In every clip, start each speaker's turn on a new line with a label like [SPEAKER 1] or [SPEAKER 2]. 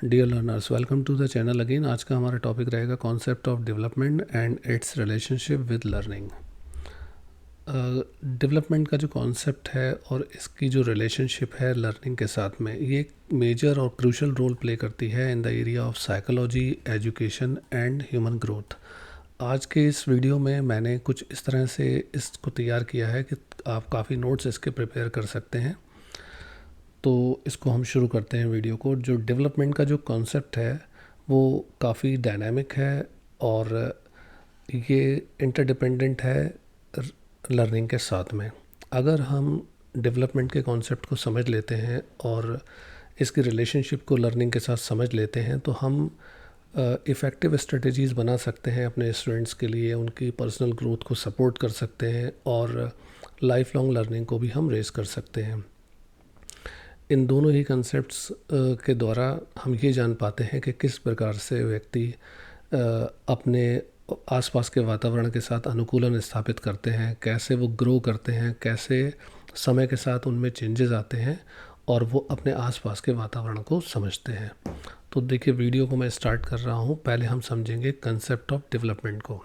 [SPEAKER 1] Dear learners, welcome to the channel again. आज का हमारा टॉपिक रहेगा concept of development and its relationship with learning. Development का जो कॉन्सेप्ट है और इसकी जो रिलेशनशिप है लर्निंग के साथ में, ये एक मेजर और क्रूशल रोल प्ले करती है in the area of psychology, education and human growth. आज के इस वीडियो में मैंने कुछ इस तरह से इसको तैयार किया है कि आप काफ़ी नोट्स इसके प्रिपेयर कर सकते हैं। तो इसको हम शुरू करते हैं वीडियो को। जो डेवलपमेंट का जो कॉन्सेप्ट है वो काफ़ी डायनामिक है और ये इंटरडिपेंडेंट है लर्निंग के साथ में। अगर हम डेवलपमेंट के कॉन्सेप्ट को समझ लेते हैं और इसकी रिलेशनशिप को लर्निंग के साथ समझ लेते हैं तो हम इफ़ेक्टिव स्ट्रेटजीज़ बना सकते हैं अपने स्टूडेंट्स के लिए, उनकी पर्सनल ग्रोथ को सपोर्ट कर सकते हैं और लाइफ लॉन्ग लर्निंग को भी हम रेज़ कर सकते हैं। इन दोनों ही कंसेप्ट्स के द्वारा हम ये जान पाते हैं कि किस प्रकार से व्यक्ति अपने आसपास के वातावरण के साथ अनुकूलन स्थापित करते हैं, कैसे वो ग्रो करते हैं, कैसे समय के साथ उनमें चेंजेस आते हैं और वो अपने आसपास के वातावरण को समझते हैं। तो देखिए, वीडियो को मैं स्टार्ट कर रहा हूँ। पहले हम समझेंगे कंसेप्ट ऑफ डेवलपमेंट को।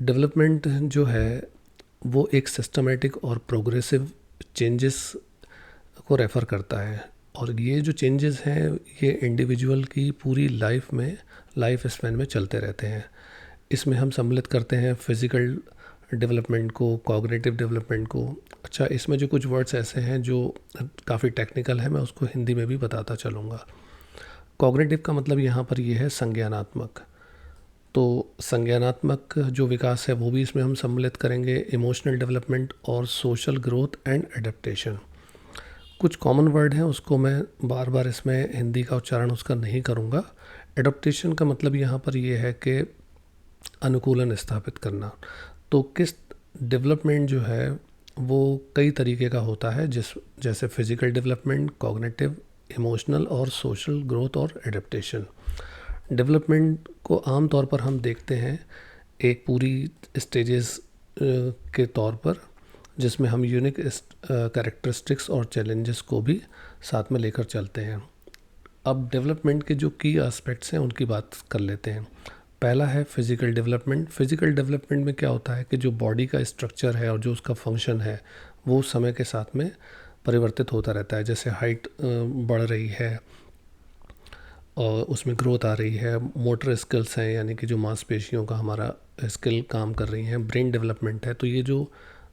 [SPEAKER 1] डेवलपमेंट जो है वो एक सिस्टमेटिक और प्रोग्रेसिव चेंजेस को रेफ़र करता है और ये जो चेंजेस हैं ये इंडिविजुअल की पूरी लाइफ स्पैन में चलते रहते हैं। इसमें हम सम्मिलित करते हैं फिज़िकल डेवलपमेंट को, कॉग्निटिव डेवलपमेंट को। अच्छा, इसमें जो कुछ वर्ड्स ऐसे हैं जो काफ़ी टेक्निकल है, मैं उसको हिंदी में भी बताता चलूँगा। कॉग्निटिव का मतलब यहाँ पर ये है संज्ञानात्मक। तो संज्ञानात्मक जो विकास है वो भी इसमें हम सम्मिलित करेंगे। इमोशनल डेवलपमेंट और सोशल ग्रोथ एंड एडेप्टेशन। कुछ कॉमन वर्ड हैं, उसको मैं बार बार इसमें हिंदी का उच्चारण उसका नहीं करूँगा। एडप्टेशन का मतलब यहाँ पर ये है कि अनुकूलन स्थापित करना। तो किस डेवलपमेंट जो है वो कई तरीके का होता है, जैसे फिज़िकल डेवलपमेंट, कॉग्निटिव, इमोशनल और सोशल ग्रोथ और एडेप्टेशन। डेवलपमेंट को आम तौर पर हम देखते हैं एक पूरी स्टेजेस के तौर पर, जिसमें हम यूनिक कैरेक्टरिस्टिक्स और चैलेंजेस को भी साथ में लेकर चलते हैं। अब डेवलपमेंट के जो की एस्पेक्ट्स हैं उनकी बात कर लेते हैं। पहला है फिज़िकल डेवलपमेंट। फिज़िकल डेवलपमेंट में क्या होता है कि जो बॉडी का स्ट्रक्चर है और जो उसका फंक्शन है वो समय के साथ में परिवर्तित होता रहता है। जैसे हाइट बढ़ रही है और उसमें ग्रोथ आ रही है, मोटर स्किल्स हैं यानी कि जो मांसपेशियों का हमारा स्किल काम कर रही हैं, ब्रेन डेवलपमेंट है। तो ये जो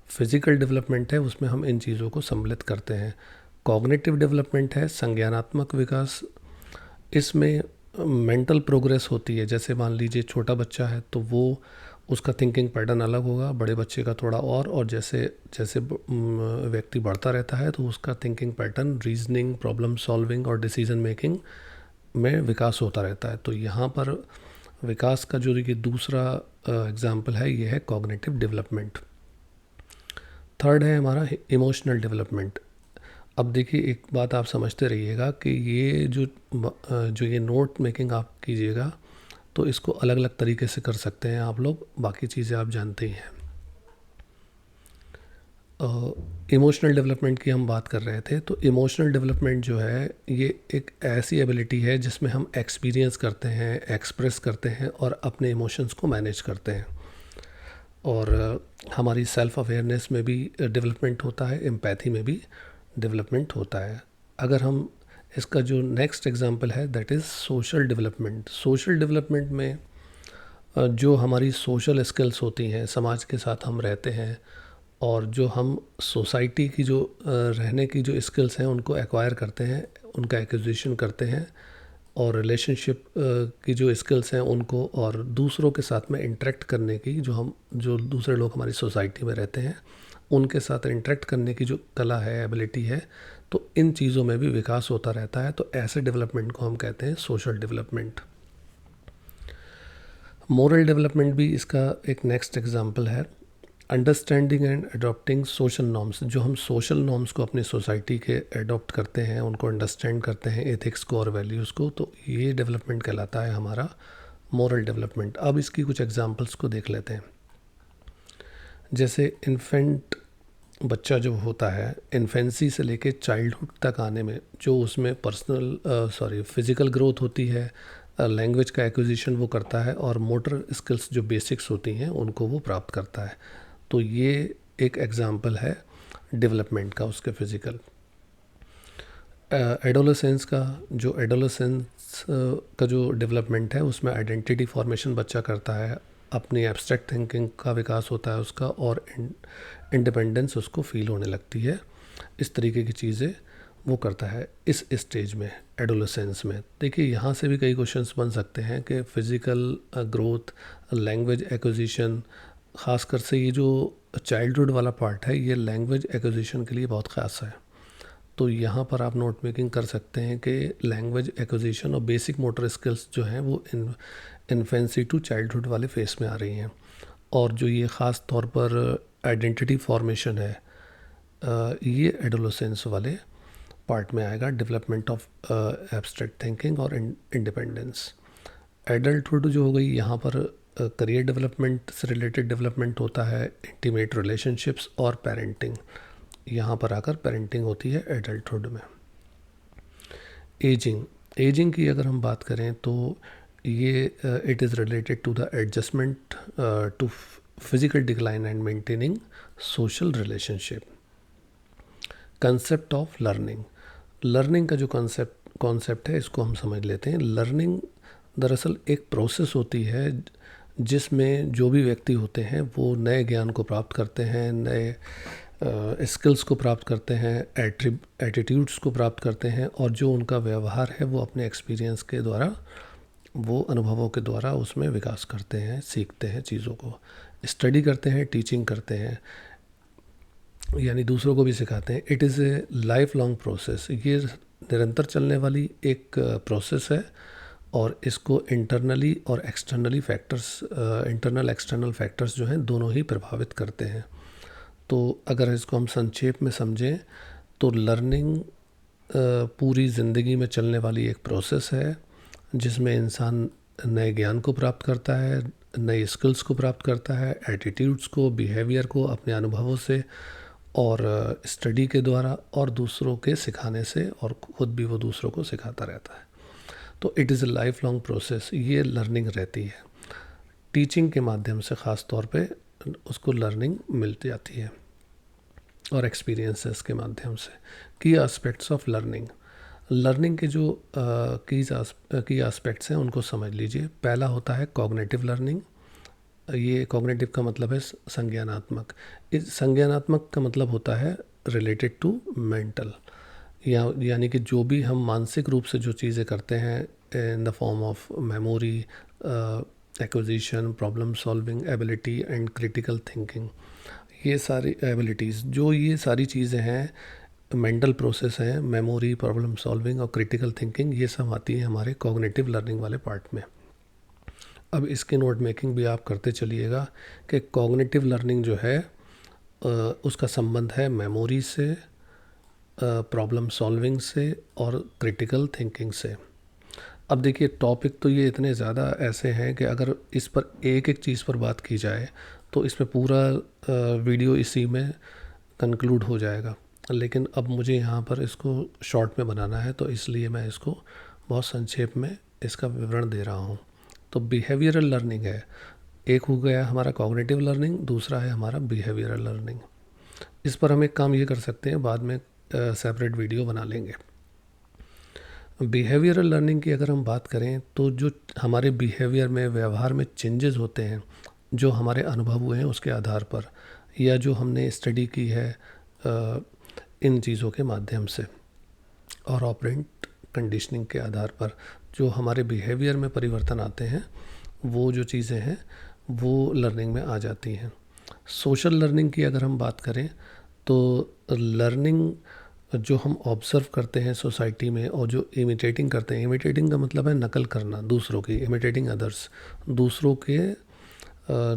[SPEAKER 1] फिज़िकल डेवलपमेंट है उसमें हम इन चीज़ों को सम्मिलित करते हैं। कॉग्निटिव डेवलपमेंट है संज्ञानात्मक विकास। इसमें मेंटल प्रोग्रेस होती है। जैसे मान लीजिए छोटा बच्चा है तो वो उसका थिंकिंग पैटर्न अलग होगा, बड़े बच्चे का थोड़ा और जैसे जैसे व्यक्ति बढ़ता रहता है तो उसका thinking pattern, reasoning, problem solving और डिसीजन मेकिंग में विकास होता रहता है। तो यहाँ पर विकास का जो ये दूसरा एग्जाम्पल है ये है कॉग्निटिव डेवलपमेंट। थर्ड है हमारा इमोशनल डेवलपमेंट। अब देखिए, एक बात आप समझते रहिएगा कि ये जो ये नोट मेकिंग आप कीजिएगा तो इसको अलग अलग तरीके से कर सकते हैं आप लोग, बाकी चीज़ें आप जानते ही हैं। इमोशनल डेवलपमेंट की हम बात कर रहे थे। तो इमोशनल डेवलपमेंट जो है ये एक ऐसी एबिलिटी है जिसमें हम एक्सपीरियंस करते हैं, एक्सप्रेस करते हैं और अपने इमोशंस को मैनेज करते हैं। और हमारी सेल्फ अवेयरनेस में भी डेवलपमेंट होता है, एम्पैथी में भी डेवलपमेंट होता है। अगर हम इसका जो नेक्स्ट एग्जांपल है that is social development. Social development में जो हमारी सोशल स्किल्स होती हैं, समाज के साथ हम रहते हैं और जो हम सोसाइटी की जो रहने की जो स्किल्स हैं उनको एक्वायर करते हैं, उनका एक्विजिशन करते हैं और रिलेशनशिप की जो स्किल्स हैं उनको, और दूसरों के साथ में इंटरेक्ट करने की जो दूसरे लोग हमारी सोसाइटी में रहते हैं उनके साथ इंटरेक्ट करने की जो कला है, एबिलिटी है, तो इन चीज़ों में भी विकास होता रहता है। तो ऐसे डेवलपमेंट को हम कहते हैं सोशल डेवलपमेंट। मोरल डेवलपमेंट भी इसका एक नेक्स्ट एग्जाम्पल है। Understanding and adopting social norms. जो हम सोशल नॉर्म्स को अपनी सोसाइटी के अडॉप्ट करते हैं, उनको अंडरस्टैंड करते हैं, एथिक्स को और वैल्यूज़ को, तो ये डेवलपमेंट कहलाता है हमारा मोरल डेवलपमेंट। अब इसकी कुछ एग्जांपल्स को देख लेते हैं। जैसे इन्फेंट बच्चा जो होता है इन्फेंसी से लेके चाइल्डहुड तक आने में जो उसमें फिज़िकल ग्रोथ होती है, लैंग्वेज का एक्विजिशन वो करता है और मोटर स्किल्स जो बेसिक्स होती हैं उनको वो प्राप्त करता है। तो ये एक एग्जांपल है डेवलपमेंट का उसके फिज़िकल। एडोलेसेंस का जो डेवलपमेंट है उसमें आइडेंटिटी फॉर्मेशन बच्चा करता है, अपनी एब्स्ट्रैक्ट थिंकिंग का विकास होता है उसका, और इंडिपेंडेंस उसको फील होने लगती है। इस तरीके की चीज़ें वो करता है इस स्टेज में, एडोलेसेंस में। देखिए यहाँ से भी कई क्वेश्चंस बन सकते हैं कि फ़िज़िकल ग्रोथ, लैंग्वेज एक्विजिशन, ख़ासकर से ये जो चाइल्डहुड वाला पार्ट है ये लैंग्वेज एक्विजिशन के लिए बहुत ख़ास है। तो यहाँ पर आप नोट मेकिंग कर सकते हैं कि लैंग्वेज एक्विजिशन और बेसिक मोटर स्किल्स जो हैं वो इन्फेंसी टू चाइल्डहुड वाले फेस में आ रही हैं। और जो ये ख़ास तौर पर आइडेंटिटी फॉर्मेशन है, ये एडोलेसेंस वाले पार्ट में आएगा, डेवलपमेंट ऑफ एब्स्ट्रैक्ट थिंकिंग और इंडिपेंडेंस। एडल्टहुड जो हो गई, यहाँ पर करियर डेवलपमेंट से रिलेटेड डेवलपमेंट होता है, इंटीमेट रिलेशनशिप्स और पेरेंटिंग। यहाँ पर आकर पेरेंटिंग होती है एडल्टहुड में। एजिंग की अगर हम बात करें तो ये it is related to the adjustment to physical decline and maintaining social relationship. Concept of learning का जो कॉन्सेप्ट है इसको हम समझ लेते हैं। लर्निंग दरअसल एक प्रोसेस होती है जिसमें जो भी व्यक्ति होते हैं वो नए ज्ञान को प्राप्त करते हैं, नए स्किल्स को प्राप्त करते हैं, एटीट्यूड्स को प्राप्त करते हैं, और जो उनका व्यवहार है वो अपने एक्सपीरियंस के द्वारा, वो अनुभवों के द्वारा उसमें विकास करते हैं, सीखते हैं चीज़ों को, स्टडी करते हैं, टीचिंग करते हैं, यानी दूसरों को भी सिखाते हैं। It is a life long process, ये निरंतर चलने वाली एक प्रोसेस है, और इसको इंटरनली और externally factors, internal external factors जो हैं दोनों ही प्रभावित करते हैं। तो अगर इसको हम संक्षेप में समझें तो लर्निंग पूरी ज़िंदगी में चलने वाली एक प्रोसेस है जिसमें इंसान नए ज्ञान को प्राप्त करता है, नई स्किल्स को प्राप्त करता है, एटीट्यूड्स को, बिहेवियर को अपने अनुभवों से और स्टडी के द्वारा और दूसरों के सिखाने से, और ख़ुद भी वो दूसरों को सिखाता रहता है। तो it is a life long process, ये लर्निंग रहती है। टीचिंग के माध्यम से ख़ास तौर पे उसको लर्निंग मिल जाती है, और एक्सपीरियंसेस के माध्यम से। की एस्पेक्ट्स ऑफ लर्निंग के जो की एस्पेक्ट्स हैं उनको समझ लीजिए। पहला होता है कॉग्निटिव लर्निंग। ये कॉग्निटिव का मतलब है संज्ञानात्मक। इस संज्ञानात्मक का मतलब होता है रिलेटेड टू मेंटल, यानी कि जो भी हम मानसिक रूप से जो चीज़ें करते हैं in the form of memory, acquisition, problem solving ability and critical thinking, ये सारी एबिलिटीज़, जो ये सारी चीज़ें हैं, मेंटल प्रोसेस हैं, मेमोरी, प्रॉब्लम सॉल्विंग और क्रिटिकल थिंकिंग, ये सब आती हैं हमारे कॉग्निटिव लर्निंग वाले पार्ट में। अब इसके नोट मेकिंग भी आप करते चलिएगा कि कॉग्निटिव लर्निंग जो है उसका संबंध है मेमोरी से, प्रॉब्लम सॉल्विंग से और क्रिटिकल थिंकिंग से। अब देखिए टॉपिक तो ये इतने ज़्यादा ऐसे हैं कि अगर इस पर एक एक चीज़ पर बात की जाए तो इसमें पूरा वीडियो इसी में कंक्लूड हो जाएगा, लेकिन अब मुझे यहाँ पर इसको शॉर्ट में बनाना है, तो इसलिए मैं इसको बहुत संक्षेप में इसका विवरण दे रहा हूँ। तो बिहेवियरल लर्निंग है, एक हो गया हमारा कॉग्निटिव लर्निंग, दूसरा है हमारा बिहेवियरल लर्निंग। इस पर हम एक काम ये कर सकते हैं, बाद में सेपरेट वीडियो बना लेंगे। बिहेवियरल लर्निंग की अगर हम बात करें तो जो हमारे बिहेवियर में, व्यवहार में चेंजेस होते हैं, जो हमारे अनुभव हुए हैं उसके आधार पर, या जो हमने स्टडी की है इन चीज़ों के माध्यम से, और ऑपरेंट कंडीशनिंग के आधार पर जो हमारे बिहेवियर में परिवर्तन आते हैं, वो जो चीज़ें हैं वो लर्निंग में आ जाती हैं। सोशल लर्निंग की अगर हम बात करें तो लर्निंग जो हम ऑब्ज़र्व करते हैं सोसाइटी में और जो इमिटेटिंग करते हैं, इमिटेटिंग का मतलब है नकल करना दूसरों की, इमिटेटिंग अदर्स, दूसरों के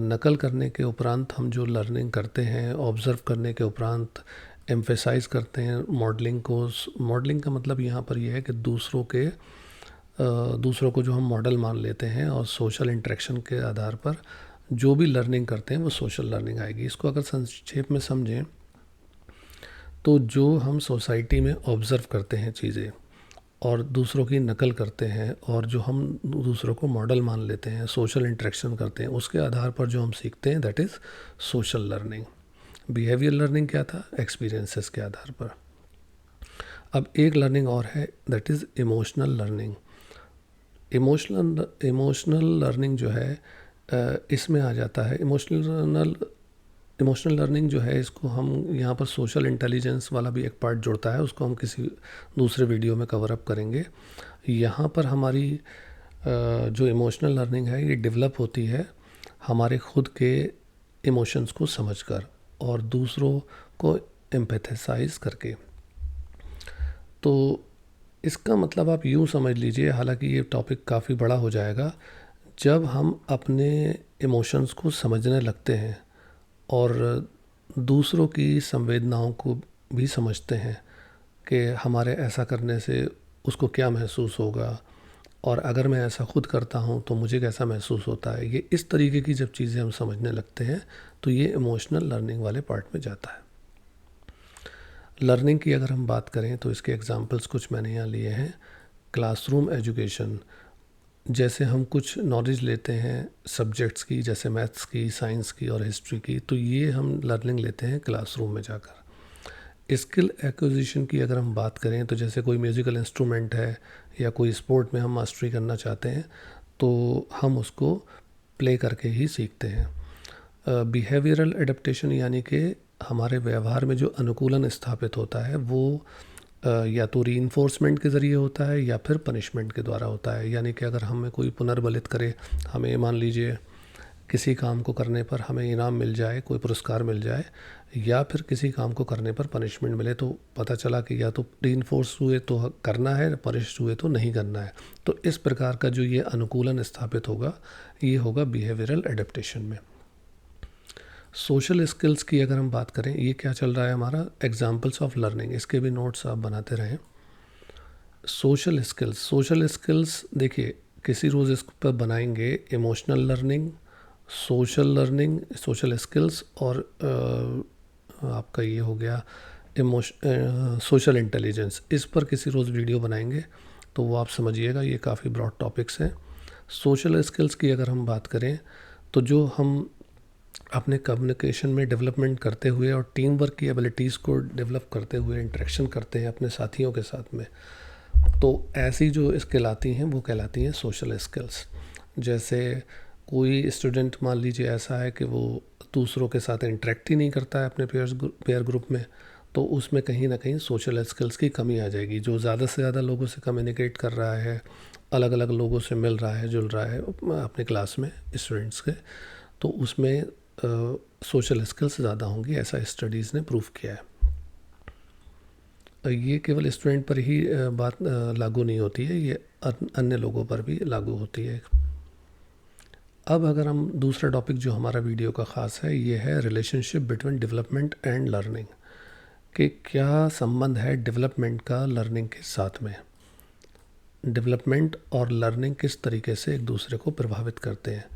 [SPEAKER 1] नकल करने के उपरांत हम जो लर्निंग करते हैं, ऑब्ज़र्व करने के उपरांत एम्फेसाइज करते हैं मॉडलिंग को। मॉडलिंग का मतलब यहाँ पर यह है कि दूसरों को जो हम मॉडल मान लेते हैं, और सोशल इंटरेक्शन के आधार पर जो भी लर्निंग करते हैं वो सोशल लर्निंग आएगी। इसको अगर संक्षेप में समझें तो जो हम सोसाइटी में ऑब्ज़र्व करते हैं चीज़ें और दूसरों की नकल करते हैं और जो हम दूसरों को मॉडल मान लेते हैं, सोशल इंटरेक्शन करते हैं, उसके आधार पर जो हम सीखते हैं that is social learning. Behaviour learning क्या था? एक्सपीरियंसेस के आधार पर। अब एक लर्निंग और है that is emotional learning. Emotional learning जो है इसमें आ जाता है इमोशनल लर्निंग जो है, इसको हम यहाँ पर सोशल इंटेलिजेंस वाला भी एक पार्ट जुड़ता है, उसको हम किसी दूसरे वीडियो में कवर अप करेंगे। यहाँ पर हमारी जो इमोशनल लर्निंग है ये डेवलप होती है हमारे खुद के इमोशंस को समझकर और दूसरों को एम्पैथेसाइज करके। तो इसका मतलब आप यूँ समझ लीजिए, हालांकि ये टॉपिक काफ़ी बड़ा हो जाएगा, जब हम अपने इमोशंस को समझने लगते हैं और दूसरों की संवेदनाओं को भी समझते हैं कि हमारे ऐसा करने से उसको क्या महसूस होगा और अगर मैं ऐसा खुद करता हूँ तो मुझे कैसा महसूस होता है, ये इस तरीके की जब चीज़ें हम समझने लगते हैं तो ये इमोशनल लर्निंग वाले पार्ट में जाता है। लर्निंग की अगर हम बात करें तो इसके एग्जांपल्स कुछ मैंने यहाँ लिए हैं। क्लासरूम एजुकेशन, जैसे हम कुछ नॉलेज लेते हैं सब्जेक्ट्स की, जैसे मैथ्स की, साइंस की और हिस्ट्री की, तो ये हम लर्निंग लेते हैं क्लासरूम में जाकर। स्किल एक्विजिशन की अगर हम बात करें तो जैसे कोई म्यूज़िकल इंस्ट्रूमेंट है या कोई स्पोर्ट में हम मास्टरी करना चाहते हैं तो हम उसको प्ले करके ही सीखते हैं। बिहेवियरल एडेप्टेशन यानी कि हमारे व्यवहार में जो अनुकूलन स्थापित होता है वो या तो रीइंफोर्समेंट के ज़रिए होता है या फिर पनिशमेंट के द्वारा होता है। यानी कि अगर हमें कोई पुनर्बलित करे, हमें मान लीजिए किसी काम को करने पर हमें इनाम मिल जाए, कोई पुरस्कार मिल जाए, या फिर किसी काम को करने पर पनिशमेंट मिले, तो पता चला कि या तो रीइंफोर्स हुए तो करना है, पनिश हुए तो नहीं करना है। तो इस प्रकार का जो ये अनुकूलन स्थापित होगा ये होगा बिहेवियरल एडेप्टेशन में। सोशल स्किल्स की अगर हम बात करें, ये क्या चल रहा है हमारा एग्जाम्पल्स ऑफ लर्निंग, इसके भी नोट्स आप बनाते रहें। सोशल स्किल्स देखिए किसी रोज़ इस पर बनाएंगे, इमोशनल लर्निंग, सोशल स्किल्स और आपका ये हो गया सोशल इंटेलिजेंस, इस पर किसी रोज़ वीडियो बनाएंगे तो वो आप समझिएगा, ये काफ़ी ब्रॉड टॉपिक्स हैं। सोशल स्किल्स की अगर हम बात करें तो जो हम अपने कम्युनिकेशन में डेवलपमेंट करते हुए और टीम वर्क की एबिलिटीज़ को डेवलप करते हुए इंटरेक्शन करते हैं अपने साथियों के साथ में, तो ऐसी जो कहलाती हैं वो कहलाती हैं सोशल स्किल्स। जैसे कोई स्टूडेंट मान लीजिए ऐसा है कि वो दूसरों के साथ इंटरेक्ट ही नहीं करता है अपने पेयर ग्रुप में, तो उसमें कहीं ना कहीं सोशल स्किल्स की कमी आ जाएगी। जो ज़्यादा से ज़्यादा लोगों से कम्युनिकेट कर रहा है, अलग अलग लोगों से मिल रहा है, जुल रहा है अपने क्लास में स्टूडेंट्स के, तो उसमें सोशल स्किल्स ज़्यादा होंगी, ऐसा स्टडीज़ ने प्रूव किया है। ये केवल स्टूडेंट पर ही बात लागू नहीं होती है, ये अन्य लोगों पर भी लागू होती है। अब अगर हम दूसरा टॉपिक जो हमारा वीडियो का ख़ास है ये है relationship between development and learning, कि क्या संबंध है डेवलपमेंट का लर्निंग के साथ में। डेवलपमेंट और लर्निंग किस तरीके से एक दूसरे को प्रभावित करते हैं।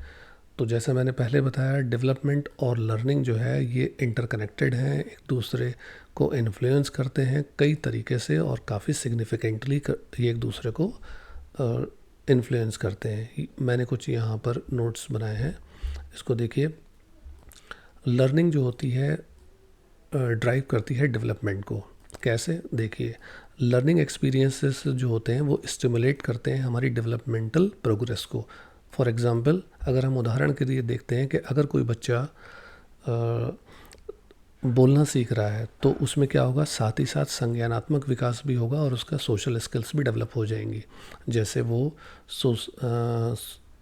[SPEAKER 1] तो जैसे मैंने पहले बताया, डेवलपमेंट और लर्निंग जो है ये इंटरकनेक्टेड हैं, एक दूसरे को इन्फ्लुएंस करते हैं कई तरीके से और काफ़ी सिग्निफिकेंटली ये एक दूसरे को इन्फ्लुएंस करते हैं। मैंने कुछ यहाँ पर नोट्स बनाए हैं, इसको देखिए। लर्निंग जो होती है ड्राइव करती है डेवलपमेंट को। कैसे? देखिए, लर्निंग एक्सपीरियंसेस जो होते हैं वो स्टिमुलेट करते हैं हमारी डेवलपमेंटल प्रोग्रेस को। फॉर एग्ज़ाम्पल, अगर हम उदाहरण के लिए देखते हैं कि अगर कोई बच्चा बोलना सीख रहा है तो उसमें क्या होगा, साथ ही साथ संज्ञानात्मक विकास भी होगा और उसका सोशल स्किल्स भी डेवलप हो जाएंगी। जैसे वो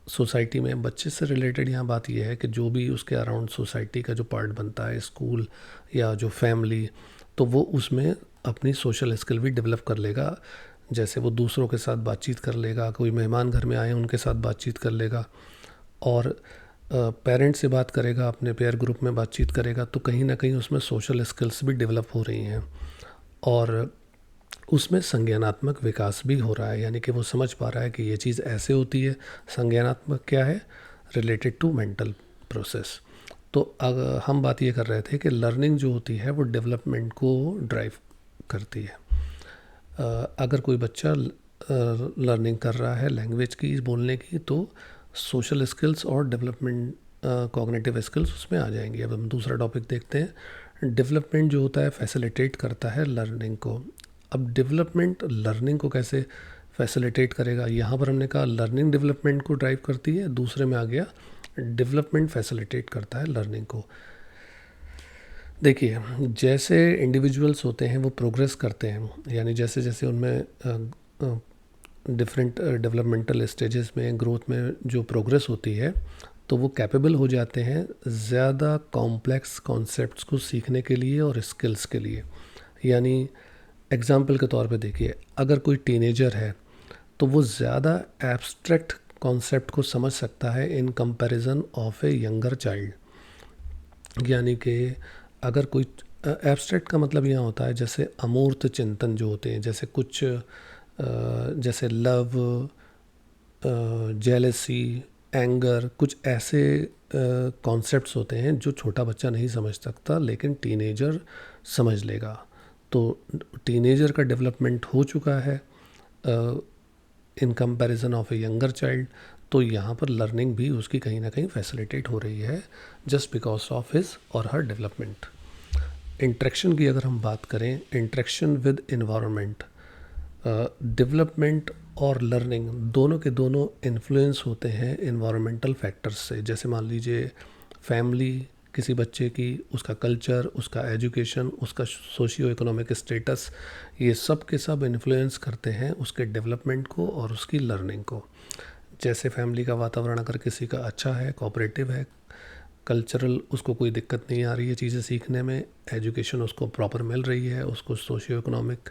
[SPEAKER 1] सोसाइटी में बच्चे से रिलेटेड यहाँ बात यह है कि जो भी उसके अराउंड सोसाइटी का जो पार्ट बनता है, स्कूल या जो फैमिली, तो वो उसमें अपनी सोशल स्किल भी डेवलप कर लेगा। जैसे वो दूसरों के साथ बातचीत कर लेगा, कोई मेहमान घर में आए उनके साथ बातचीत कर लेगा, और पेरेंट से बात करेगा, अपने पेयर ग्रुप में बातचीत करेगा, तो कहीं ना कहीं उसमें सोशल स्किल्स भी डेवलप हो रही हैं और उसमें संज्ञानात्मक विकास भी हो रहा है। यानी कि वो समझ पा रहा है कि ये चीज़ ऐसे होती है। संज्ञानात्मक क्या है? Related to mental process. तो हम बात ये कर रहे थे कि लर्निंग जो होती है वो डेवलपमेंट को ड्राइव करती है। अगर कोई बच्चा लर्निंग कर रहा है लैंग्वेज की, बोलने की, तो सोशल स्किल्स और डेवलपमेंट कॉग्निटिव स्किल्स उसमें आ जाएंगी। अब हम दूसरा टॉपिक देखते हैं। डेवलपमेंट जो होता है फैसिलिटेट करता है लर्निंग को। अब डेवलपमेंट लर्निंग को कैसे फैसिलिटेट करेगा? यहाँ पर हमने कहा लर्निंग डेवलपमेंट को ड्राइव करती है, दूसरे में आ गया डेवलपमेंट फैसिलिटेट करता है लर्निंग को। देखिए, जैसे इंडिविजुअल्स होते हैं वो प्रोग्रेस करते हैं, यानी जैसे जैसे उनमें डिफरेंट डेवलपमेंटल स्टेजेस में, ग्रोथ में जो प्रोग्रेस होती है, तो वो कैपेबल हो जाते हैं ज़्यादा कॉम्प्लेक्स कॉन्सेप्ट्स को सीखने के लिए और स्किल्स के लिए। यानी एग्जाम्पल के तौर पे देखिए, अगर कोई टीनेजर है तो वो ज़्यादा एब्स्ट्रैक्ट कॉन्सेप्ट को समझ सकता है in comparison of A younger child. यानी कि अगर कोई एब्स्ट्रैक्ट का मतलब यहाँ होता है जैसे अमूर्त चिंतन जो होते हैं, जैसे कुछ जैसे लव, जेलसी, एंगर, कुछ ऐसे कॉन्सेप्ट्स होते हैं जो छोटा बच्चा नहीं समझ सकता लेकिन टीनेजर समझ लेगा। तो टीनेजर का डेवलपमेंट हो चुका है in comparison of A younger child, तो यहाँ पर लर्निंग भी उसकी कहीं ना कहीं फैसिलिटेट हो रही है जस्ट बिकॉज ऑफ हिज और हर डेवलपमेंट। इंट्रैक्शन की अगर हम बात करें, इंट्रैक्शन विद इन्वायरमेंट, डेवलपमेंट और लर्निंग दोनों के दोनों इन्फ्लुएंस होते हैं इन्वायरमेंटल फैक्टर्स से। जैसे मान लीजिए फैमिली किसी बच्चे की, उसका कल्चर, उसका एजुकेशन, उसका सोशियो इकोनॉमिक स्टेटस, ये सब के सब इन्फ्लुएंस करते हैं उसके डेवलपमेंट को और उसकी लर्निंग को। जैसे फैमिली का वातावरण अगर किसी का अच्छा है, कोऑपरेटिव है, कल्चरल, उसको कोई दिक्कत नहीं आ रही है चीज़ें सीखने में, एजुकेशन उसको प्रॉपर मिल रही है, उसको सोशियो इकोनॉमिक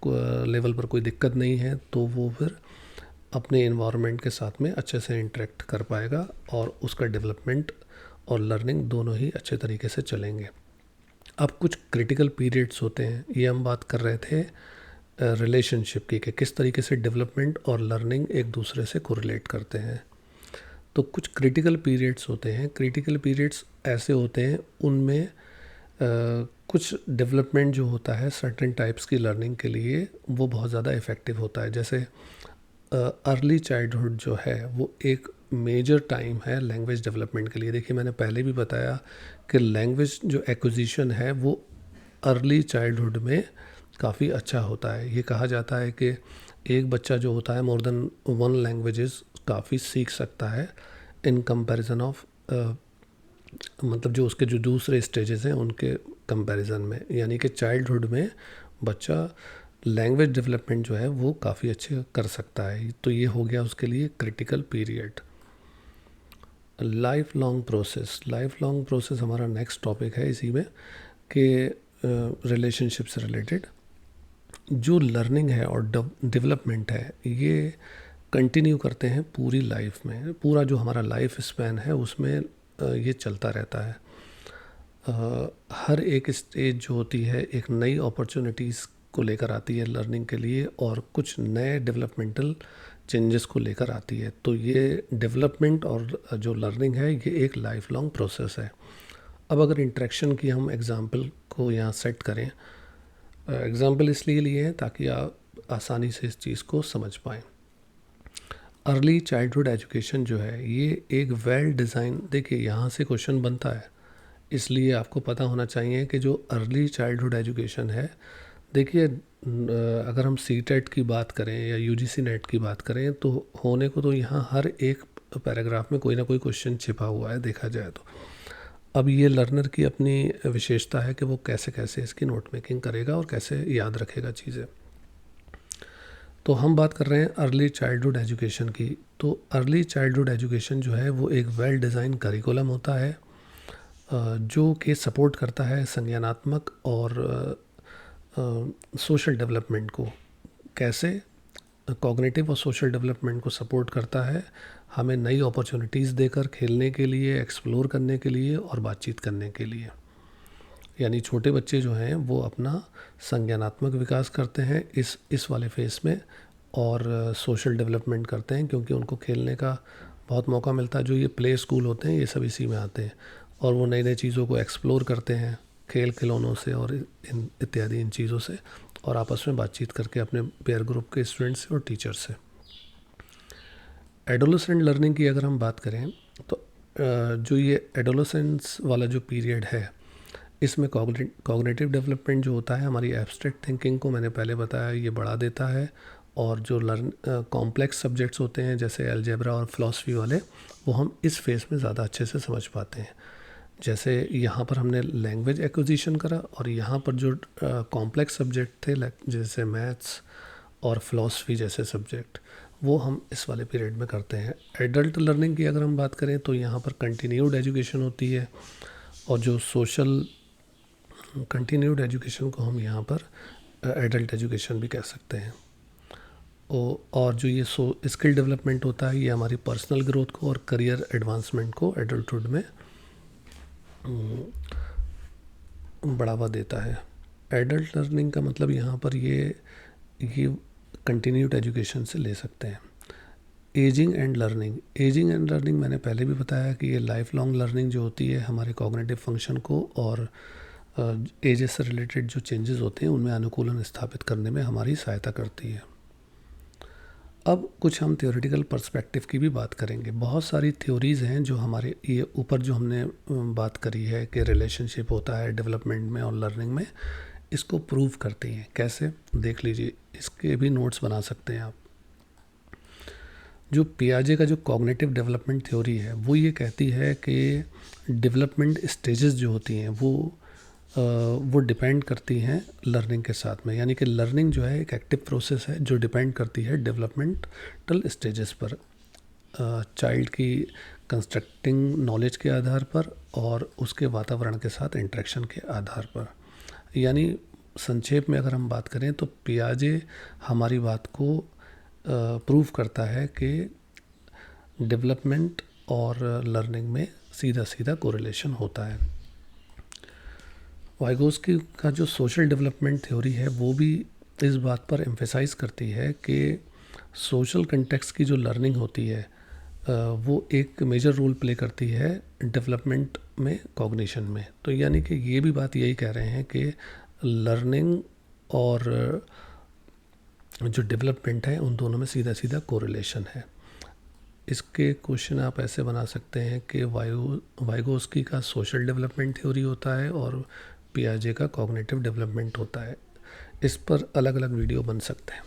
[SPEAKER 1] लेवल पर कोई दिक्कत नहीं है, तो वो फिर अपने इन्वायरमेंट के साथ में अच्छे से इंटरेक्ट कर पाएगा और उसका डेवलपमेंट और लर्निंग दोनों ही अच्छे तरीके से चलेंगे। अब कुछ क्रिटिकल पीरियड्स होते हैं, ये हम बात कर रहे थे रिलेशनशिप की, कि किस तरीके से डेवलपमेंट और लर्निंग एक दूसरे से कोरिलेट करते हैं। तो कुछ क्रिटिकल पीरियड्स होते हैं। क्रिटिकल पीरियड्स ऐसे होते हैं उनमें कुछ डेवलपमेंट जो होता है सर्टेन टाइप्स की लर्निंग के लिए वो बहुत ज़्यादा इफ़ेक्टिव होता है। जैसे अर्ली चाइल्डहुड जो है वो एक मेजर टाइम है लैंग्वेज डेवलपमेंट के लिए। देखिए, मैंने पहले भी बताया कि लैंग्वेज जो एक्विजिशन है वो अर्ली चाइल्डहुड में काफ़ी अच्छा होता है। ये कहा जाता है कि एक बच्चा जो होता है मोर देन वन लैंग्वेजेस काफ़ी सीख सकता है इन कंपैरिजन ऑफ मतलब जो उसके जो दूसरे स्टेजेस हैं उनके कंपैरिजन में। यानी कि चाइल्डहुड में बच्चा लैंग्वेज डेवलपमेंट जो है वो काफ़ी अच्छे कर सकता है। तो ये हो गया उसके लिए critical period. Life long process, life long process हमारा नेक्स्ट टॉपिक है इसी में, कि रिलेशनशिप से रिलेटेड जो लर्निंग है और डेवलपमेंट है ये कंटिन्यू करते हैं पूरी लाइफ में। पूरा जो हमारा लाइफ स्पैन है उसमें ये चलता रहता है। हर एक स्टेज जो होती है एक नई अपॉर्चुनिटीज़ को लेकर आती है लर्निंग के लिए और कुछ नए डेवलपमेंटल चेंजेस को लेकर आती है। तो ये डेवलपमेंट और जो लर्निंग है ये एक लाइफ लॉन्ग प्रोसेस है। अब अगर इंटरेक्शन की हम एग्जांपल को यहाँ सेट करें, एग्जांपल इसलिए लिए हैं ताकि आप आसानी से इस चीज़ को समझ पाएँ। अर्ली चाइल्डहुड एजुकेशन जो है ये एक वेल डिज़ाइन, देखिए यहाँ से क्वेश्चन बनता है, इसलिए आपको पता होना चाहिए कि जो अर्ली चाइल्डहुड एजुकेशन है, देखिए अगर हम सीटेट की बात करें या यूजीसी नेट की बात करें तो होने को तो यहाँ हर एक पैराग्राफ में कोई ना कोई क्वेश्चन छिपा हुआ है देखा जाए तो। अब ये लर्नर की अपनी विशेषता है कि वो कैसे कैसे इसकी नोट मेकिंग करेगा और कैसे याद रखेगा चीज़ें। तो हम बात कर रहे हैं अर्ली चाइल्डहुड एजुकेशन की। तो अर्ली चाइल्डहुड एजुकेशन जो है वो एक वेल डिज़ाइन करिकुलम होता है जो कि सपोर्ट करता है संज्ञानात्मक और सोशल डेवलपमेंट को। कैसे? कॉग्निटिव और सोशल डेवलपमेंट को सपोर्ट करता है, हमें नई अपॉर्चुनिटीज़ देकर खेलने के लिए, एक्सप्लोर करने के लिए और बातचीत करने के लिए। यानी छोटे बच्चे जो हैं वो अपना संज्ञानात्मक विकास करते हैं इस वाले फेस में और सोशल डेवलपमेंट करते हैं क्योंकि उनको खेलने का बहुत मौका मिलता है। जो ये प्ले स्कूल होते हैं ये सब इसी में आते हैं। और वो नई नई चीज़ों को एक्सप्लोर करते हैं खेल खिलौनों से और इन इत्यादि इन चीज़ों से, और आपस में बातचीत करके अपने पेयर ग्रुप के स्टूडेंट्स से और टीचर से। एडोलेसेंट लर्निंग की अगर हम बात करें तो जो ये एडोलेसेंस वाला जो पीरियड है, इसमें कॉग्निटिव डेवलपमेंट जो होता है, हमारी एब्स्ट्रैक्ट थिंकिंग को मैंने पहले बताया ये बढ़ा देता है, और जो कॉम्प्लेक्स सब्जेक्ट्स होते हैं जैसे अलजेब्रा और फिलॉसफी वाले, वो हम इस फेज़ में ज़्यादा अच्छे से समझ पाते हैं। जैसे यहाँ पर हमने लैंग्वेज एक्विजिशन करा, और यहाँ पर जो कॉम्प्लेक्स सब्जेक्ट थे जैसे मैथ्स और फिलॉसफी जैसे सब्जेक्ट, वो हम इस वाले पीरियड में करते हैं। एडल्ट लर्निंग की अगर हम बात करें तो यहाँ पर कंटिन्यूड एजुकेशन होती है, और जो सोशल कंटिन्यूड एजुकेशन को हम यहाँ पर एडल्ट एजुकेशन भी कह सकते हैं। और जो ये स्किल डेवलपमेंट होता है, ये हमारी पर्सनल ग्रोथ को और करियर एडवांसमेंट को एडल्टहुड में बढ़ावा देता है। एडल्ट लर्निंग का मतलब यहाँ पर ये कंटिन्यूड एजुकेशन से ले सकते हैं। एजिंग एंड लर्निंग मैंने पहले भी बताया कि ये लाइफ लॉन्ग लर्निंग जो होती है, हमारे कॉग्निटिव फंक्शन को और एज से रिलेटेड जो चेंजेस होते हैं उनमें अनुकूलन स्थापित करने में हमारी सहायता करती है। अब कुछ हम थ्योरेटिकल पर्सपेक्टिव की भी बात करेंगे। बहुत सारी थ्योरीज़ हैं जो हमारे ये ऊपर जो हमने बात करी है कि रिलेशनशिप होता है डेवलपमेंट में और लर्निंग में, इसको प्रूव करती हैं। कैसे, देख लीजिए, इसके भी नोट्स बना सकते हैं आप। जो पियाजे का जो कॉग्निटिव डेवलपमेंट थ्योरी है, वो ये कहती है कि डेवलपमेंट स्टेजेस जो होती हैं वो डिपेंड करती हैं लर्निंग के साथ में। यानी कि लर्निंग जो है एक एक्टिव प्रोसेस है जो डिपेंड करती है डेवलपमेंटल स्टेजेस पर, चाइल्ड की कंस्ट्रक्टिंग नॉलेज के आधार पर और उसके वातावरण के साथ इंटरेक्शन के आधार पर। यानी संक्षेप में अगर हम बात करें तो पियाजे हमारी बात को प्रूव करता है कि डेवलपमेंट और लर्निंग में सीधा सीधा कोरिलेशन होता है। वाइगोस्की का जो सोशल डेवलपमेंट थ्योरी है, वो भी इस बात पर एम्फेसाइज करती है कि सोशल कंटेक्स्ट की जो लर्निंग होती है वो एक मेजर रोल प्ले करती है डेवलपमेंट में, कॉग्निशन में। तो यानी कि ये भी बात यही कह रहे हैं कि लर्निंग और जो डेवलपमेंट है उन दोनों में सीधा सीधा कोरिलेशन है। इसके क्वेश्चन आप ऐसे बना सकते हैं कि वाइगोस्की का सोशल डेवलपमेंट थ्योरी होता है और पियाजे का कॉग्निटिव डेवलपमेंट होता है। इस पर अलग अलग वीडियो बन सकते हैं।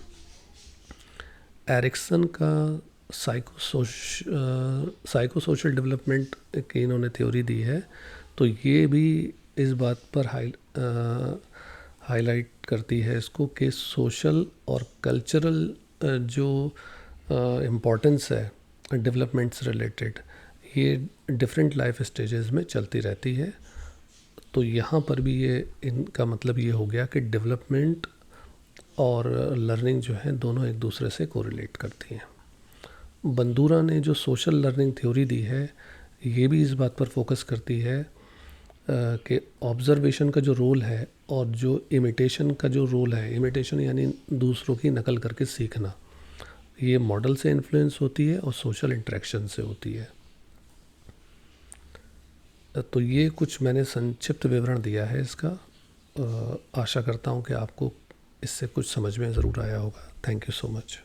[SPEAKER 1] एरिक्सन का साइको सोशल डेवलपमेंट की इन्होंने थ्योरी दी है, तो ये भी इस बात पर हाईलाइट करती है इसको कि सोशल और कल्चरल जो इम्पोर्टेंस है डेवलपमेंट से रिलेटेड, ये डिफरेंट लाइफ स्टेजेस में चलती रहती है। तो यहाँ पर भी ये इनका मतलब ये हो गया कि डेवलपमेंट और लर्निंग जो है दोनों एक दूसरे से कोरिलेट करती हैं। बंदूरा ने जो सोशल लर्निंग थ्योरी दी है, ये भी इस बात पर फोकस करती है कि ऑब्जर्वेशन का जो रोल है और जो इमिटेशन का जो रोल है, इमिटेशन यानी दूसरों की नकल करके सीखना, ये मॉडल से इन्फ्लुएंस होती है और सोशल इंटरेक्शन से होती है। तो ये कुछ मैंने संक्षिप्त विवरण दिया है इसका। आशा करता हूँ कि आपको इससे कुछ समझ में ज़रूर आया होगा। Thank you so much.